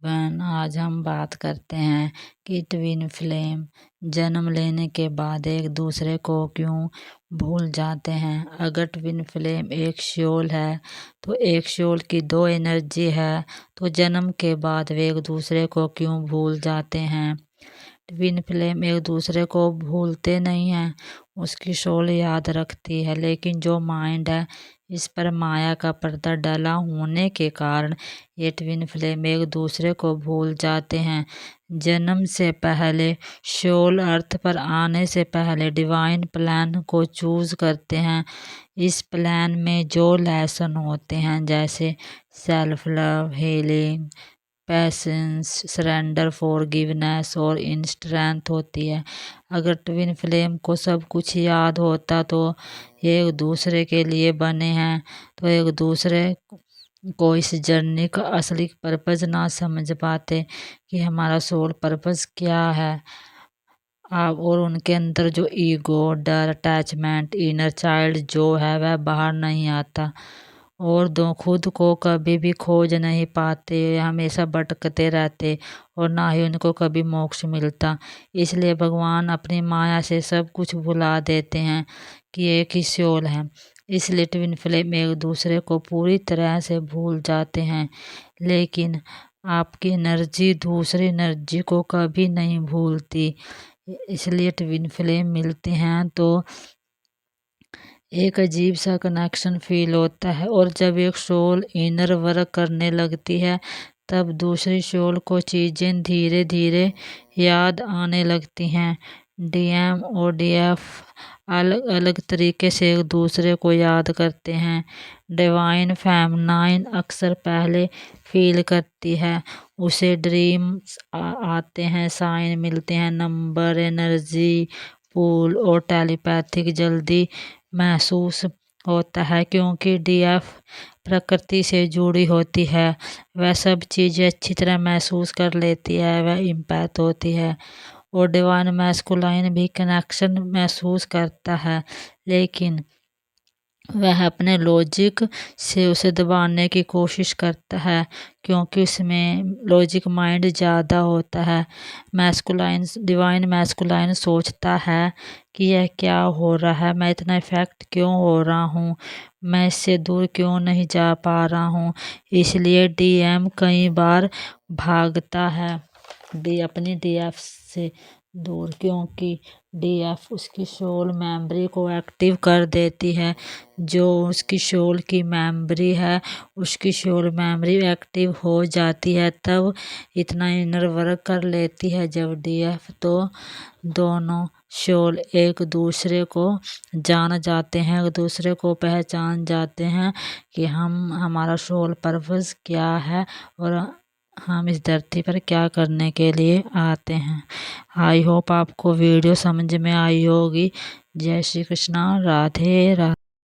आज हम बात करते हैं कि ट्विन फ्लेम जन्म लेने के बाद एक दूसरे को क्यों भूल जाते हैं। अगर ट्विन फ्लेम एक शोल है तो एक शोल की दो एनर्जी है, तो जन्म के बाद वे एक दूसरे को क्यों भूल जाते हैं। ट्विन फ्लेम एक दूसरे को भूलते नहीं हैं, उसकी सोल याद रखती है, लेकिन जो माइंड है इस पर माया का पर्दा डला होने के कारण ये ट्विन फ्लेम एक दूसरे को भूल जाते हैं। जन्म से पहले सोल अर्थ पर आने से पहले डिवाइन प्लान को चूज करते हैं। इस प्लान में जो लेसन होते हैं जैसे self love, healing, patience, surrender, forgiveness और स्ट्रेंथ होती है। अगर ट्विन फ्लेम को सब कुछ याद होता तो ये एक दूसरे के लिए बने हैं, तो एक दूसरे को इस जर्नी का असली पर्पस ना समझ पाते कि हमारा सोल पर्पस क्या है। आप और उनके अंदर जो ईगो, डर, अटैचमेंट, इनर चाइल्ड जो है वह बाहर नहीं आता और दो खुद को कभी भी खोज नहीं पाते, हमेशा भटकते रहते और ना ही उनको कभी मोक्ष मिलता। इसलिए भगवान अपनी माया से सब कुछ भुला देते हैं कि एक ही सोल है। इसलिए ट्विन फ्लेम एक दूसरे को पूरी तरह से भूल जाते हैं, लेकिन आपकी एनर्जी दूसरी एनर्जी को कभी नहीं भूलती। इसलिए ट्विन फ्लेम मिलते हैं तो एक अजीब सा कनेक्शन फील होता है, और जब एक सोल इनर वर्क करने लगती है तब दूसरी सोल को चीज़ें धीरे धीरे याद आने लगती हैं। डीएम और डीएफ अलग अलग तरीके से एक दूसरे को याद करते हैं। डिवाइन फेमिनाइन अक्सर पहले फील करती है, उसे ड्रीम्स आते हैं, साइन मिलते हैं, नंबर, एनर्जी, पूल और टेलीपैथिक जल्दी महसूस होता है, क्योंकि डीएफ प्रकृति से जुड़ी होती है। वह सब चीज़ें अच्छी तरह महसूस कर लेती है, वह इम्पैथ होती है। और डिवाइन मैस्कुलाइन भी कनेक्शन महसूस करता है, लेकिन वह अपने लॉजिक से उसे दबाने की कोशिश करता है, क्योंकि उसमें लॉजिक माइंड ज़्यादा होता है। डिवाइन मैस्कुलाइन सोचता है कि यह क्या हो रहा है, मैं इतना इफेक्ट क्यों हो रहा हूँ, मैं इससे दूर क्यों नहीं जा पा रहा हूँ। इसलिए डीएम कई बार भागता है अपनी डीएफ से दूर, क्योंकि डीएफ उसकी सोल मेमोरी को एक्टिव कर देती है। जो उसकी सोल की मेमोरी है, उसकी सोल मेमोरी एक्टिव हो जाती है, तब इतना इनर वर्क कर लेती है जब डीएफ, तो दोनों सोल एक दूसरे को जान जाते हैं, एक दूसरे को पहचान जाते हैं कि हमारा सोल पर्पस क्या है और हम इस धरती पर क्या करने के लिए आते हैं। आई होप आपको वीडियो समझ में आई होगी। जय श्री कृष्णा, राधे राधे।